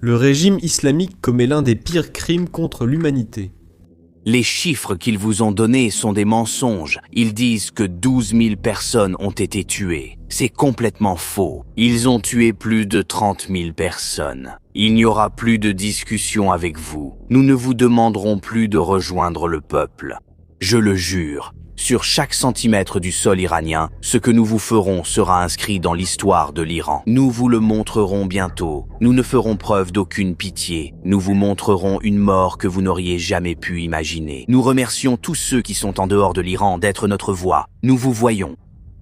Le régime islamique commet l'un des pires crimes contre l'humanité. Les chiffres qu'ils vous ont donnés sont des mensonges. Ils disent que 12 000 personnes ont été tuées. C'est complètement faux. Ils ont tué plus de 30 000 personnes. Il n'y aura plus de discussion avec vous. Nous ne vous demanderons plus de rejoindre le peuple. Je le jure, sur chaque centimètre du sol iranien, ce que nous vous ferons sera inscrit dans l'histoire de l'Iran. Nous vous le montrerons bientôt. Nous ne ferons preuve d'aucune pitié. Nous vous montrerons une mort que vous n'auriez jamais pu imaginer. Nous remercions tous ceux qui sont en dehors de l'Iran d'être notre voix. Nous vous voyons.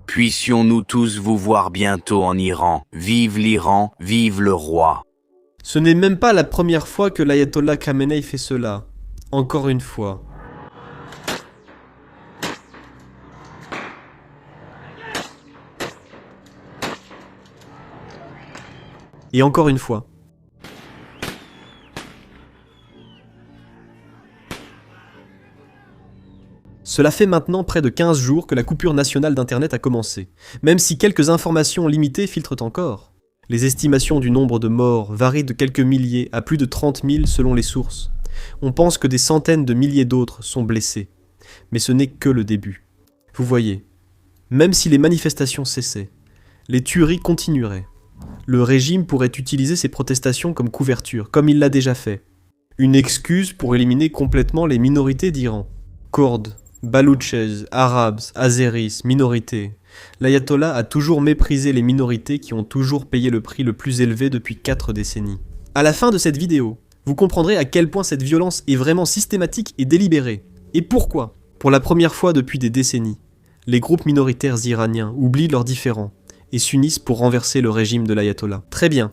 Puissions-nous tous vous voir bientôt en Iran. Vive l'Iran, vive le roi. Ce n'est même pas la première fois que l'ayatollah Khamenei fait cela. Encore une fois. Et encore une fois. Cela fait maintenant près de 15 jours que la coupure nationale d'Internet a commencé, même si quelques informations limitées filtrent encore. Les estimations du nombre de morts varient de quelques milliers à plus de 30 000 selon les sources. On pense que des centaines de milliers d'autres sont blessés. Mais ce n'est que le début. Vous voyez, même si les manifestations cessaient, les tueries continueraient. Le régime pourrait utiliser ces protestations comme couverture, comme il l'a déjà fait. Une excuse pour éliminer complètement les minorités d'Iran. Kurdes, Baloutches, Arabes, Azéris, minorités. L'ayatollah a toujours méprisé les minorités qui ont toujours payé le prix le plus élevé depuis 4 décennies. À la fin de cette vidéo, vous comprendrez à quel point cette violence est vraiment systématique et délibérée. Et pourquoi ? Pour la première fois depuis des décennies, les groupes minoritaires iraniens oublient leurs différends et s'unissent pour renverser le régime de l'ayatollah. Très bien.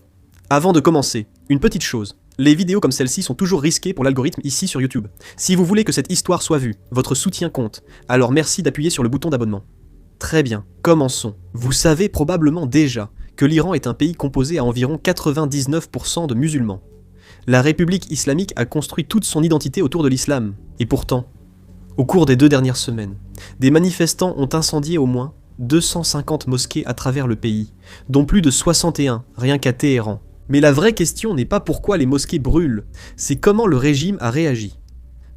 Avant de commencer, une petite chose. Les vidéos comme celle-ci sont toujours risquées pour l'algorithme ici sur YouTube. Si vous voulez que cette histoire soit vue, votre soutien compte, alors merci d'appuyer sur le bouton d'abonnement. Très bien, commençons. Vous savez probablement déjà que l'Iran est un pays composé à environ 99% de musulmans. La République islamique a construit toute son identité autour de l'islam. Et pourtant, au cours des 2 dernières semaines, des manifestants ont incendié au moins 250 mosquées à travers le pays, dont plus de 61 rien qu'à Téhéran. Mais la vraie question n'est pas pourquoi les mosquées brûlent, c'est comment le régime a réagi.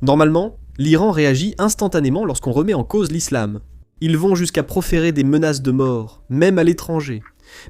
Normalement, l'Iran réagit instantanément lorsqu'on remet en cause l'islam. Ils vont jusqu'à proférer des menaces de mort, même à l'étranger.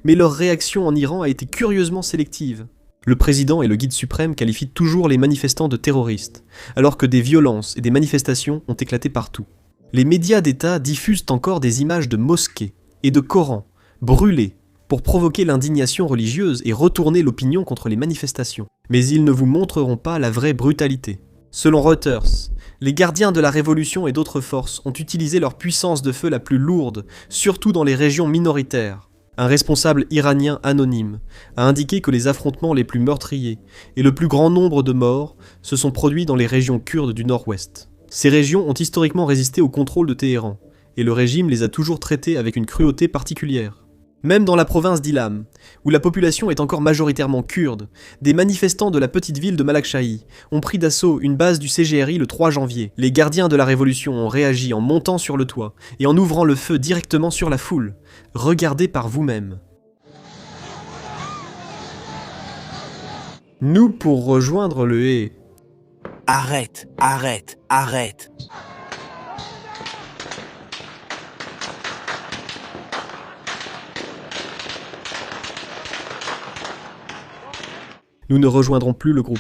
Mais leur réaction en Iran a été curieusement sélective. Le président et le guide suprême qualifient toujours les manifestants de terroristes, alors que des violences et des manifestations ont éclaté partout. Les médias d'État diffusent encore des images de mosquées et de Corans brûlés pour provoquer l'indignation religieuse et retourner l'opinion contre les manifestations. Mais ils ne vous montreront pas la vraie brutalité. Selon Reuters, les gardiens de la révolution et d'autres forces ont utilisé leur puissance de feu la plus lourde, surtout dans les régions minoritaires. Un responsable iranien anonyme a indiqué que les affrontements les plus meurtriers et le plus grand nombre de morts se sont produits dans les régions kurdes du nord-ouest. Ces régions ont historiquement résisté au contrôle de Téhéran, et le régime les a toujours traitées avec une cruauté particulière. Même dans la province d'Ilam, où la population est encore majoritairement kurde, des manifestants de la petite ville de Malakchahi ont pris d'assaut une base du CGRI le 3 janvier. Les gardiens de la révolution ont réagi en montant sur le toit et en ouvrant le feu directement sur la foule. Regardez par vous-même. Nous pour rejoindre le hé. Arrête, arrête, arrête. Nous ne rejoindrons plus le groupe.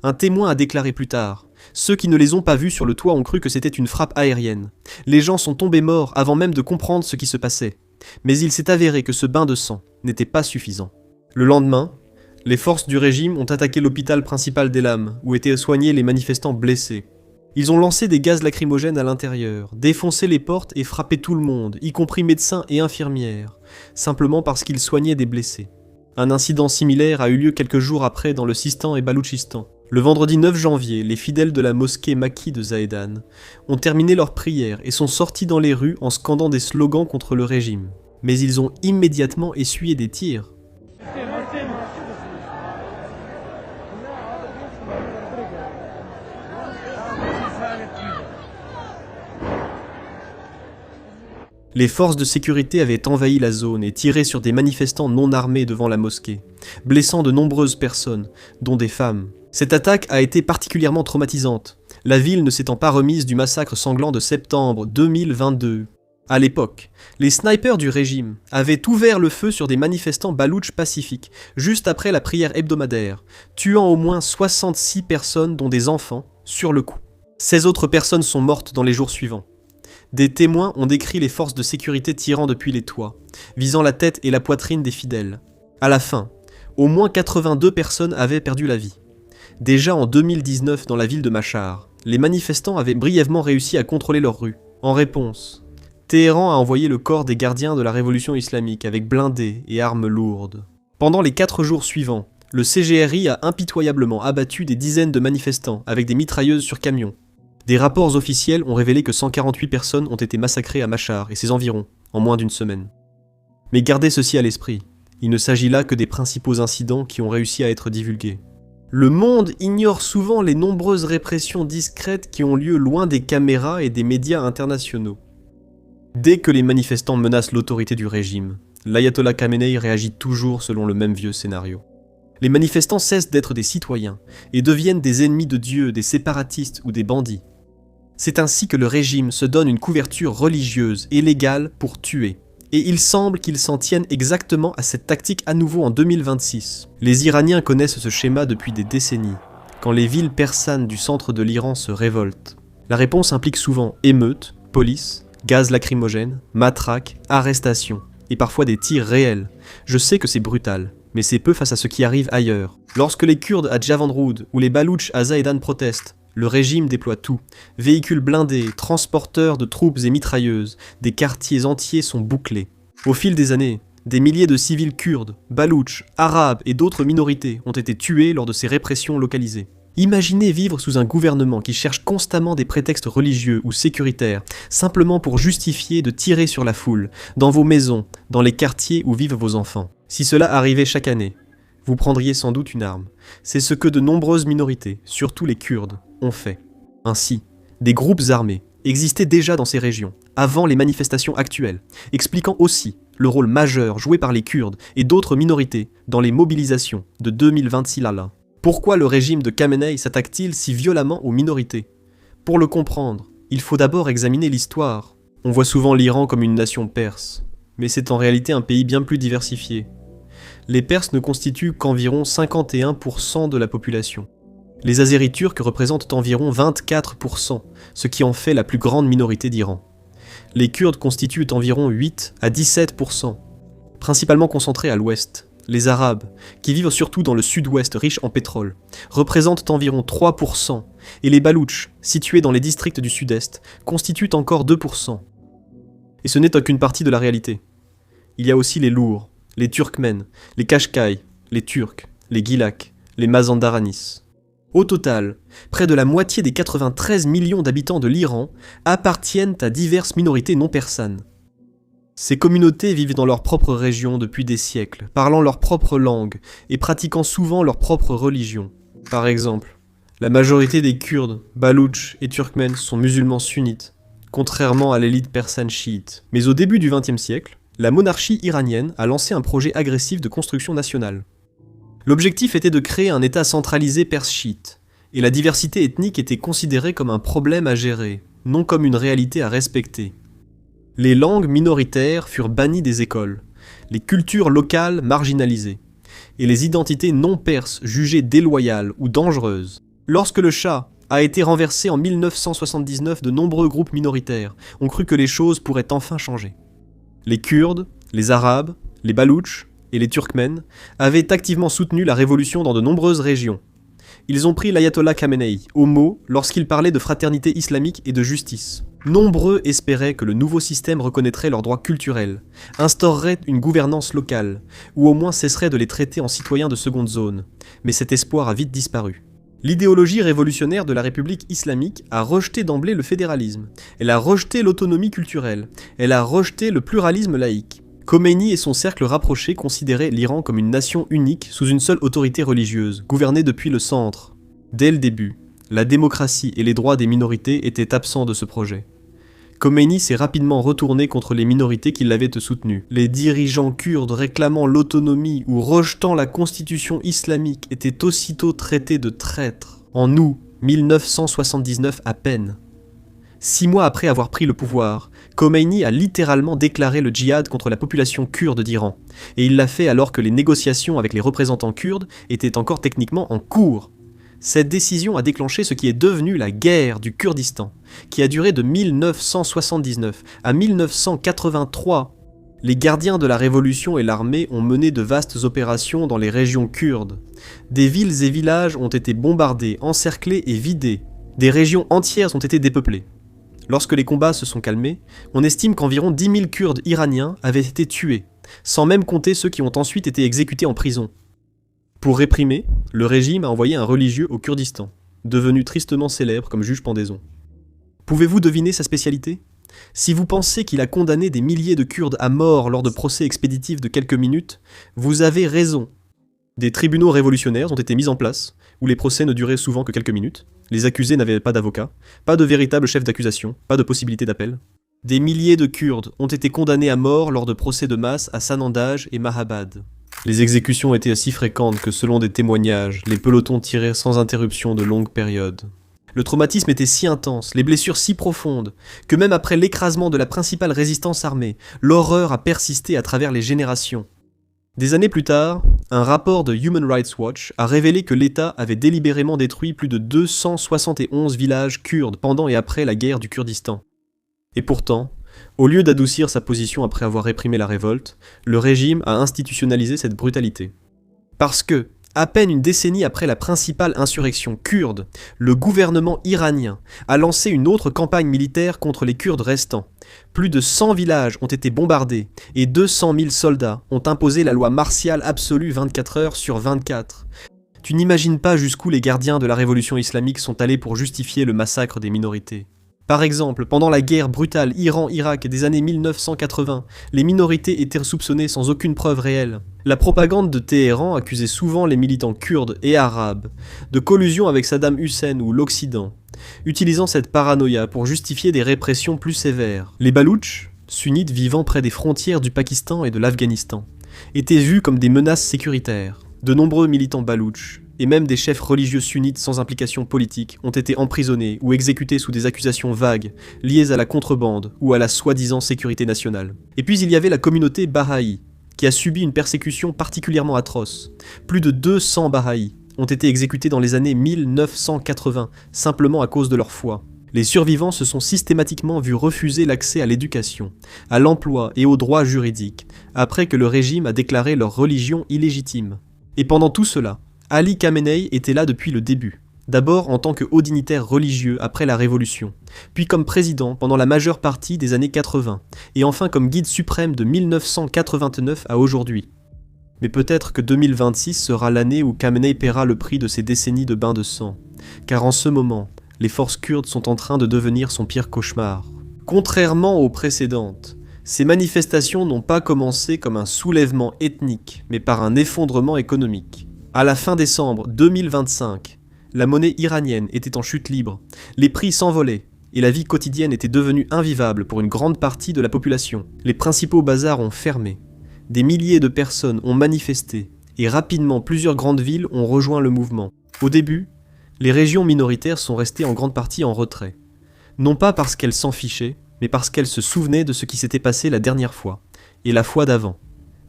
Un témoin a déclaré plus tard « Ceux qui ne les ont pas vus sur le toit ont cru que c'était une frappe aérienne. Les gens sont tombés morts avant même de comprendre ce qui se passait. Mais il s'est avéré que ce bain de sang n'était pas suffisant. » Le lendemain, les forces du régime ont attaqué l'hôpital principal d'Elam, où étaient soignés les manifestants blessés. Ils ont lancé des gaz lacrymogènes à l'intérieur, défoncé les portes et frappé tout le monde, y compris médecins et infirmières, simplement parce qu'ils soignaient des blessés. Un incident similaire a eu lieu quelques jours après dans le Sistan et Baloutchistan. Le vendredi 9 janvier, les fidèles de la mosquée Makki de Zahedan ont terminé leur prière et sont sortis dans les rues en scandant des slogans contre le régime. Mais ils ont immédiatement essuyé des tirs. Les forces de sécurité avaient envahi la zone et tiré sur des manifestants non armés devant la mosquée, blessant de nombreuses personnes, dont des femmes. Cette attaque a été particulièrement traumatisante, la ville ne s'étant pas remise du massacre sanglant de septembre 2022. À l'époque, les snipers du régime avaient ouvert le feu sur des manifestants baloutches pacifiques, juste après la prière hebdomadaire, tuant au moins 66 personnes dont des enfants, sur le coup. 16 autres personnes sont mortes dans les jours suivants. Des témoins ont décrit les forces de sécurité tirant depuis les toits, visant la tête et la poitrine des fidèles. À la fin, au moins 82 personnes avaient perdu la vie. Déjà en 2019 dans la ville de Machar, les manifestants avaient brièvement réussi à contrôler leurs rues. En réponse, Téhéran a envoyé le corps des gardiens de la révolution islamique avec blindés et armes lourdes. Pendant les 4 jours suivants, le CGRI a impitoyablement abattu des dizaines de manifestants avec des mitrailleuses sur camions. Des rapports officiels ont révélé que 148 personnes ont été massacrées à Machar et ses environs, en moins d'une semaine. Mais gardez ceci à l'esprit, il ne s'agit là que des principaux incidents qui ont réussi à être divulgués. Le monde ignore souvent les nombreuses répressions discrètes qui ont lieu loin des caméras et des médias internationaux. Dès que les manifestants menacent l'autorité du régime, l'ayatollah Khamenei réagit toujours selon le même vieux scénario. Les manifestants cessent d'être des citoyens et deviennent des ennemis de Dieu, des séparatistes ou des bandits. C'est ainsi que le régime se donne une couverture religieuse et légale pour tuer. Et il semble qu'ils s'en tiennent exactement à cette tactique à nouveau en 2026. Les Iraniens connaissent ce schéma depuis des décennies, quand les villes persanes du centre de l'Iran se révoltent. La réponse implique souvent émeutes, police, gaz lacrymogène, matraques, arrestations, et parfois des tirs réels. Je sais que c'est brutal, mais c'est peu face à ce qui arrive ailleurs. Lorsque les Kurdes à Javandroud ou les Baloutches à Zahedan protestent, le régime déploie tout. Véhicules blindés, transporteurs de troupes et mitrailleuses, des quartiers entiers sont bouclés. Au fil des années, des milliers de civils kurdes, baloutches, arabes et d'autres minorités ont été tués lors de ces répressions localisées. Imaginez vivre sous un gouvernement qui cherche constamment des prétextes religieux ou sécuritaires, simplement pour justifier de tirer sur la foule, dans vos maisons, dans les quartiers où vivent vos enfants. Si cela arrivait chaque année, vous prendriez sans doute une arme. C'est ce que de nombreuses minorités, surtout les Kurdes, ont fait. Ainsi, des groupes armés existaient déjà dans ces régions, avant les manifestations actuelles, expliquant aussi le rôle majeur joué par les Kurdes et d'autres minorités dans les mobilisations de 2026 là. Pourquoi le régime de Khamenei s'attaque-t-il si violemment aux minorités? Pour le comprendre, il faut d'abord examiner l'histoire. On voit souvent l'Iran comme une nation perse, mais c'est en réalité un pays bien plus diversifié. Les Perses ne constituent qu'environ 51% de la population. Les Azéris turcs représentent environ 24%, ce qui en fait la plus grande minorité d'Iran. Les Kurdes constituent environ 8 à 17%, principalement concentrés à l'ouest. Les Arabes, qui vivent surtout dans le sud-ouest riche en pétrole, représentent environ 3%, et les Baloutches, situés dans les districts du sud-est, constituent encore 2%. Et ce n'est qu'une partie de la réalité. Il y a aussi les Lours, les Turkmènes, les Kashkai, les Turcs, les Gilaks, les Mazandaranis. Au total, près de la moitié des 93 millions d'habitants de l'Iran appartiennent à diverses minorités non persanes. Ces communautés vivent dans leur propre région depuis des siècles, parlant leur propre langue et pratiquant souvent leur propre religion. Par exemple, la majorité des Kurdes, Baloutches et Turkmènes sont musulmans sunnites, contrairement à l'élite persane chiite. Mais au début du XXe siècle, la monarchie iranienne a lancé un projet agressif de construction nationale. L'objectif était de créer un État centralisé perse chiite, et la diversité ethnique était considérée comme un problème à gérer, non comme une réalité à respecter. Les langues minoritaires furent bannies des écoles, les cultures locales marginalisées, et les identités non perses jugées déloyales ou dangereuses. Lorsque le Shah a été renversé en 1979, de nombreux groupes minoritaires ont cru que les choses pourraient enfin changer. Les Kurdes, les Arabes, les Baloutches et les Turkmènes avaient activement soutenu la révolution dans de nombreuses régions. Ils ont pris l'ayatollah Khamenei au mot lorsqu'il parlait de fraternité islamique et de justice. Nombreux espéraient que le nouveau système reconnaîtrait leurs droits culturels, instaurerait une gouvernance locale, ou au moins cesserait de les traiter en citoyens de seconde zone. Mais cet espoir a vite disparu. L'idéologie révolutionnaire de la République islamique a rejeté d'emblée le fédéralisme, elle a rejeté l'autonomie culturelle, elle a rejeté le pluralisme laïque. Khomeini et son cercle rapproché considéraient l'Iran comme une nation unique sous une seule autorité religieuse, gouvernée depuis le centre. Dès le début, la démocratie et les droits des minorités étaient absents de ce projet. Khomeini s'est rapidement retourné contre les minorités qui l'avaient soutenu. Les dirigeants kurdes réclamant l'autonomie ou rejetant la constitution islamique étaient aussitôt traités de traîtres. En août 1979 à peine. 6 mois après avoir pris le pouvoir, Khomeini a littéralement déclaré le djihad contre la population kurde d'Iran. Et il l'a fait alors que les négociations avec les représentants kurdes étaient encore techniquement en cours. Cette décision a déclenché ce qui est devenu la guerre du Kurdistan, qui a duré de 1979 à 1983. Les gardiens de la révolution et l'armée ont mené de vastes opérations dans les régions kurdes. Des villes et villages ont été bombardés, encerclés et vidés. Des régions entières ont été dépeuplées. Lorsque les combats se sont calmés, on estime qu'environ 10 000 Kurdes iraniens avaient été tués, sans même compter ceux qui ont ensuite été exécutés en prison. Pour réprimer, le régime a envoyé un religieux au Kurdistan, devenu tristement célèbre comme juge pendaison. Pouvez-vous deviner sa spécialité ? Si vous pensez qu'il a condamné des milliers de Kurdes à mort lors de procès expéditifs de quelques minutes, vous avez raison. Des tribunaux révolutionnaires ont été mis en place, où les procès ne duraient souvent que quelques minutes, les accusés n'avaient pas d'avocat, pas de véritable chef d'accusation, pas de possibilité d'appel. Des milliers de Kurdes ont été condamnés à mort lors de procès de masse à Sanandaj et Mahabad. Les exécutions étaient si fréquentes que selon des témoignages, les pelotons tiraient sans interruption de longues périodes. Le traumatisme était si intense, les blessures si profondes, que même après l'écrasement de la principale résistance armée, l'horreur a persisté à travers les générations. Des années plus tard, un rapport de Human Rights Watch a révélé que l'État avait délibérément détruit plus de 271 villages kurdes pendant et après la guerre du Kurdistan. Et pourtant, au lieu d'adoucir sa position après avoir réprimé la révolte, le régime a institutionnalisé cette brutalité. Parce que, à peine une décennie après la principale insurrection kurde, le gouvernement iranien a lancé une autre campagne militaire contre les Kurdes restants. Plus de 100 villages ont été bombardés et 200 000 soldats ont imposé la loi martiale absolue 24 heures sur 24. Tu n'imagines pas jusqu'où les gardiens de la révolution islamique sont allés pour justifier le massacre des minorités. Par exemple, pendant la guerre brutale Iran-Irak des années 1980, les minorités étaient soupçonnées sans aucune preuve réelle. La propagande de Téhéran accusait souvent les militants kurdes et arabes de collusion avec Saddam Hussein ou l'Occident, utilisant cette paranoïa pour justifier des répressions plus sévères. Les Baloutches, sunnites vivant près des frontières du Pakistan et de l'Afghanistan, étaient vus comme des menaces sécuritaires. De nombreux militants baloutches, et même des chefs religieux sunnites sans implication politique, ont été emprisonnés ou exécutés sous des accusations vagues, liées à la contrebande ou à la soi-disant sécurité nationale. Et puis il y avait la communauté Baha'i, qui a subi une persécution particulièrement atroce. Plus de 200 Baha'i ont été exécutés dans les années 1980, simplement à cause de leur foi. Les survivants se sont systématiquement vus refuser l'accès à l'éducation, à l'emploi et aux droits juridiques, après que le régime a déclaré leur religion illégitime. Et pendant tout cela, Ali Khamenei était là depuis le début. D'abord en tant que haut dignitaire religieux après la Révolution, puis comme président pendant la majeure partie des années 80, et enfin comme guide suprême de 1989 à aujourd'hui. Mais peut-être que 2026 sera l'année où Khamenei paiera le prix de ces décennies de bains de sang, car en ce moment, les forces kurdes sont en train de devenir son pire cauchemar. Contrairement aux précédentes, ces manifestations n'ont pas commencé comme un soulèvement ethnique, mais par un effondrement économique. À la fin décembre 2025, la monnaie iranienne était en chute libre, les prix s'envolaient, et la vie quotidienne était devenue invivable pour une grande partie de la population. Les principaux bazars ont fermé, des milliers de personnes ont manifesté, et rapidement plusieurs grandes villes ont rejoint le mouvement. Au début, les régions minoritaires sont restées en grande partie en retrait. Non pas parce qu'elles s'en fichaient, mais parce qu'elles se souvenaient de ce qui s'était passé la dernière fois, et la fois d'avant,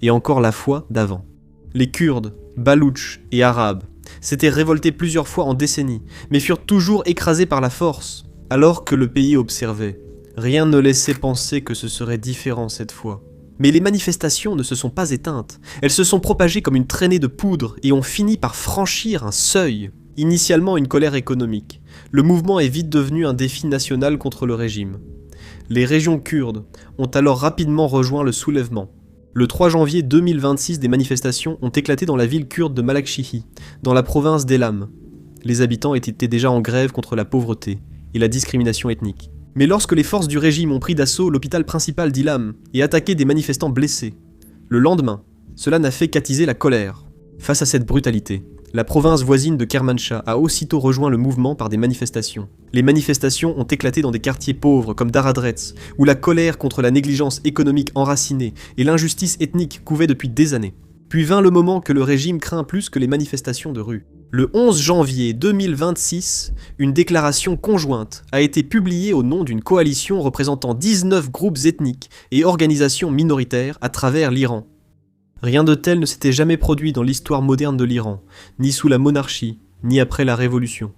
et encore la fois d'avant. Les Kurdes, Baloutches et Arabes s'étaient révoltés plusieurs fois en décennies, mais furent toujours écrasés par la force. Alors que le pays observait, rien ne laissait penser que ce serait différent cette fois. Mais les manifestations ne se sont pas éteintes, elles se sont propagées comme une traînée de poudre et ont fini par franchir un seuil. Initialement une colère économique, le mouvement est vite devenu un défi national contre le régime. Les régions kurdes ont alors rapidement rejoint le soulèvement. Le 3 janvier 2026, des manifestations ont éclaté dans la ville kurde de Malakchihi, dans la province d'Elam. Les habitants étaient déjà en grève contre la pauvreté et la discrimination ethnique. Mais lorsque les forces du régime ont pris d'assaut l'hôpital principal d'Ilam et attaqué des manifestants blessés, le lendemain, cela n'a fait qu'attiser la colère. Face à cette brutalité, La province voisine de Kermanshah a aussitôt rejoint le mouvement par des manifestations. Les manifestations ont éclaté dans des quartiers pauvres comme Daradretz, où la colère contre la négligence économique enracinée et l'injustice ethnique couvaient depuis des années. Puis vint le moment que le régime craint plus que les manifestations de rue. Le 11 janvier 2026, une déclaration conjointe a été publiée au nom d'une coalition représentant 19 groupes ethniques et organisations minoritaires à travers l'Iran. Rien de tel ne s'était jamais produit dans l'histoire moderne de l'Iran, ni sous la monarchie, ni après la Révolution.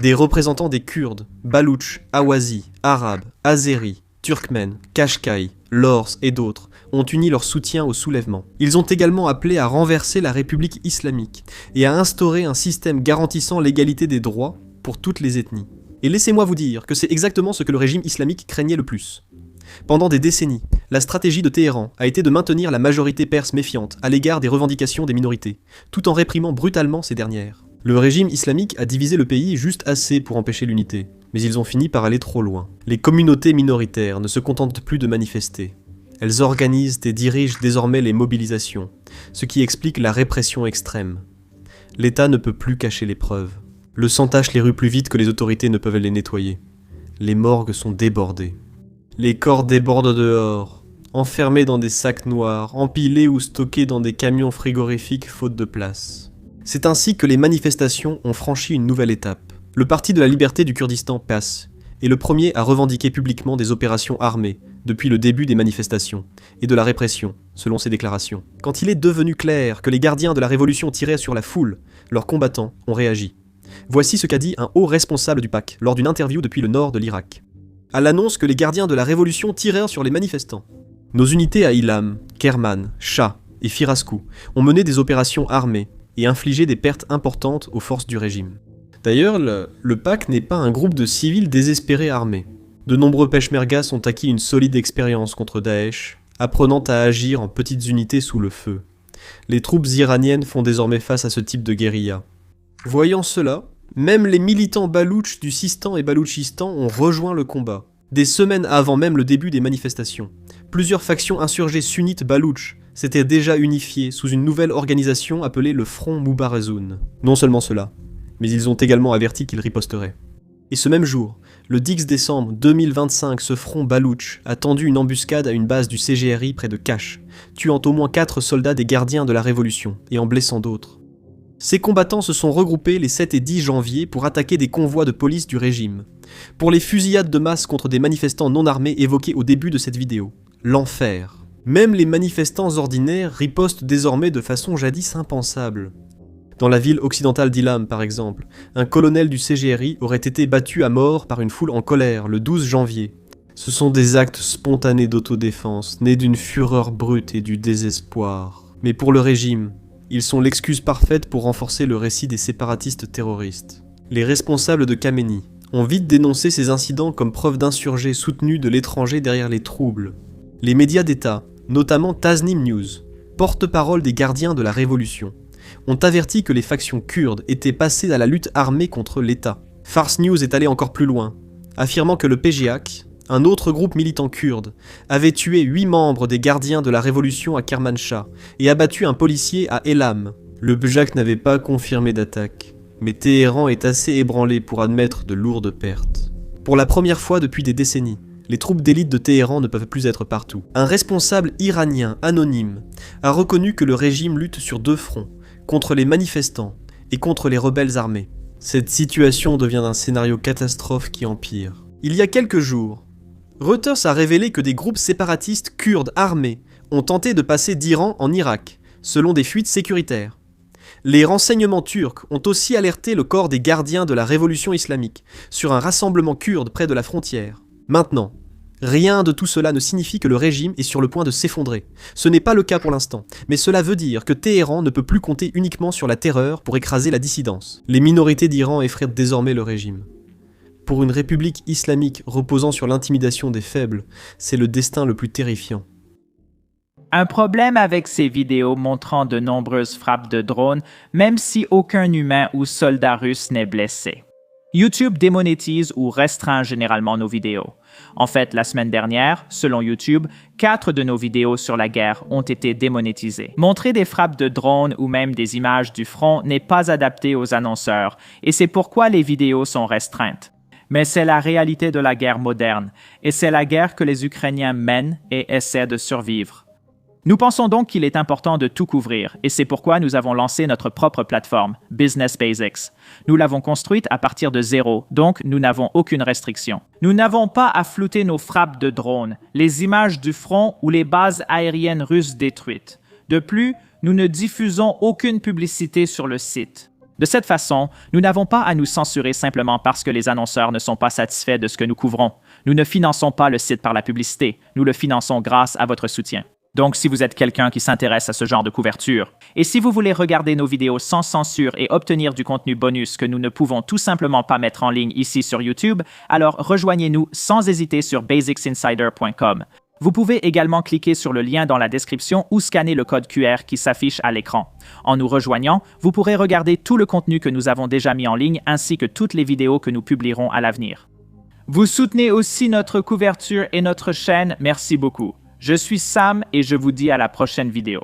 Des représentants des Kurdes, Baloutches, Ahwazis, Arabes, Azéris, Turkmènes, Kashkaïs, Lors et d'autres ont uni leur soutien au soulèvement. Ils ont également appelé à renverser la République islamique et à instaurer un système garantissant l'égalité des droits pour toutes les ethnies. Et laissez-moi vous dire que c'est exactement ce que le régime islamique craignait le plus. Pendant des décennies, la stratégie de Téhéran a été de maintenir la majorité perse méfiante à l'égard des revendications des minorités, tout en réprimant brutalement ces dernières. Le régime islamique a divisé le pays juste assez pour empêcher l'unité, mais ils ont fini par aller trop loin. Les communautés minoritaires ne se contentent plus de manifester. Elles organisent et dirigent désormais les mobilisations, ce qui explique la répression extrême. L'État ne peut plus cacher les preuves. Le sang tache les rues plus vite que les autorités ne peuvent les nettoyer. Les morgues sont débordées. Les corps débordent dehors, enfermés dans des sacs noirs, empilés ou stockés dans des camions frigorifiques faute de place. C'est ainsi que les manifestations ont franchi une nouvelle étape. Le Parti de la Liberté du Kurdistan, PAS, est le premier à revendiquer publiquement des opérations armées depuis le début des manifestations et de la répression, selon ses déclarations. Quand il est devenu clair que les gardiens de la révolution tiraient sur la foule, leurs combattants ont réagi. Voici ce qu'a dit un haut responsable du PAK lors d'une interview depuis le nord de l'Irak. À l'annonce que les gardiens de la révolution tirèrent sur les manifestants. Nos unités à Ilam, Kerman, Shah et Firaskou ont mené des opérations armées et infligé des pertes importantes aux forces du régime. D'ailleurs, le PAK n'est pas un groupe de civils désespérés armés. De nombreux peshmergas ont acquis une solide expérience contre Daesh, apprenant à agir en petites unités sous le feu. Les troupes iraniennes font désormais face à ce type de guérilla. Voyant cela, même les militants baloutches du Sistan et Baloutchistan ont rejoint le combat, des semaines avant même le début des manifestations. Plusieurs factions insurgées sunnites baloutches s'étaient déjà unifiées sous une nouvelle organisation appelée le Front Mubarazoun. Non seulement cela, mais ils ont également averti qu'ils riposteraient. Et ce même jour, le 10 décembre 2025, ce front baloutche a tendu une embuscade à une base du CGRI près de Kash, tuant au moins 4 soldats des gardiens de la Révolution et en blessant d'autres. Ces combattants se sont regroupés les 7 et 10 janvier pour attaquer des convois de police du régime. Pour les fusillades de masse contre des manifestants non armés évoquées au début de cette vidéo. L'enfer. Même les manifestants ordinaires ripostent désormais de façon jadis impensable. Dans la ville occidentale d'Ilam, par exemple, un colonel du CGRI aurait été battu à mort par une foule en colère le 12 janvier. Ce sont des actes spontanés d'autodéfense, nés d'une fureur brute et du désespoir. Mais pour le régime, ils sont l'excuse parfaite pour renforcer le récit des séparatistes terroristes. Les responsables de Khameni ont vite dénoncé ces incidents comme preuve d'insurgés soutenus de l'étranger derrière les troubles. Les médias d'État, notamment Tasnim News, porte-parole des gardiens de la Révolution, ont averti que les factions kurdes étaient passées à la lutte armée contre l'État. Fars News est allé encore plus loin, affirmant que le PJAK, un autre groupe militant kurde, avait tué 8 membres des gardiens de la Révolution à Kermanshah et abattu un policier à Elam. Le PJAK n'avait pas confirmé d'attaque, mais Téhéran est assez ébranlé pour admettre de lourdes pertes. Pour la première fois depuis des décennies, les troupes d'élite de Téhéran ne peuvent plus être partout. Un responsable iranien anonyme a reconnu que le régime lutte sur 2 fronts, contre les manifestants et contre les rebelles armés. Cette situation devient un scénario catastrophe qui empire. Il y a quelques jours, Reuters a révélé que des groupes séparatistes kurdes armés ont tenté de passer d'Iran en Irak, selon des fuites sécuritaires. Les renseignements turcs ont aussi alerté le corps des gardiens de la révolution islamique sur un rassemblement kurde près de la frontière. Maintenant, rien de tout cela ne signifie que le régime est sur le point de s'effondrer. Ce n'est pas le cas pour l'instant, mais cela veut dire que Téhéran ne peut plus compter uniquement sur la terreur pour écraser la dissidence. Les minorités d'Iran effraient désormais le régime. Pour une république islamique reposant sur l'intimidation des faibles, c'est le destin le plus terrifiant. Un problème avec ces vidéos montrant de nombreuses frappes de drones, même si aucun humain ou soldat russe n'est blessé. YouTube démonétise ou restreint généralement nos vidéos. En fait, la semaine dernière, selon YouTube, 4 de nos vidéos sur la guerre ont été démonétisées. Montrer des frappes de drones ou même des images du front n'est pas adapté aux annonceurs, et c'est pourquoi les vidéos sont restreintes. Mais c'est la réalité de la guerre moderne, et c'est la guerre que les Ukrainiens mènent et essaient de survivre. Nous pensons donc qu'il est important de tout couvrir, et c'est pourquoi nous avons lancé notre propre plateforme, Business Basics. Nous l'avons construite à partir de zéro, donc nous n'avons aucune restriction. Nous n'avons pas à flouter nos frappes de drones, les images du front ou les bases aériennes russes détruites. De plus, nous ne diffusons aucune publicité sur le site. De cette façon, nous n'avons pas à nous censurer simplement parce que les annonceurs ne sont pas satisfaits de ce que nous couvrons. Nous ne finançons pas le site par la publicité, nous le finançons grâce à votre soutien. Donc, si vous êtes quelqu'un qui s'intéresse à ce genre de couverture, et si vous voulez regarder nos vidéos sans censure et obtenir du contenu bonus que nous ne pouvons tout simplement pas mettre en ligne ici sur YouTube, alors rejoignez-nous sans hésiter sur basicsinsider.com. Vous pouvez également cliquer sur le lien dans la description ou scanner le code QR qui s'affiche à l'écran. En nous rejoignant, vous pourrez regarder tout le contenu que nous avons déjà mis en ligne ainsi que toutes les vidéos que nous publierons à l'avenir. Vous soutenez aussi notre couverture et notre chaîne, merci beaucoup. Je suis Sam et je vous dis à la prochaine vidéo.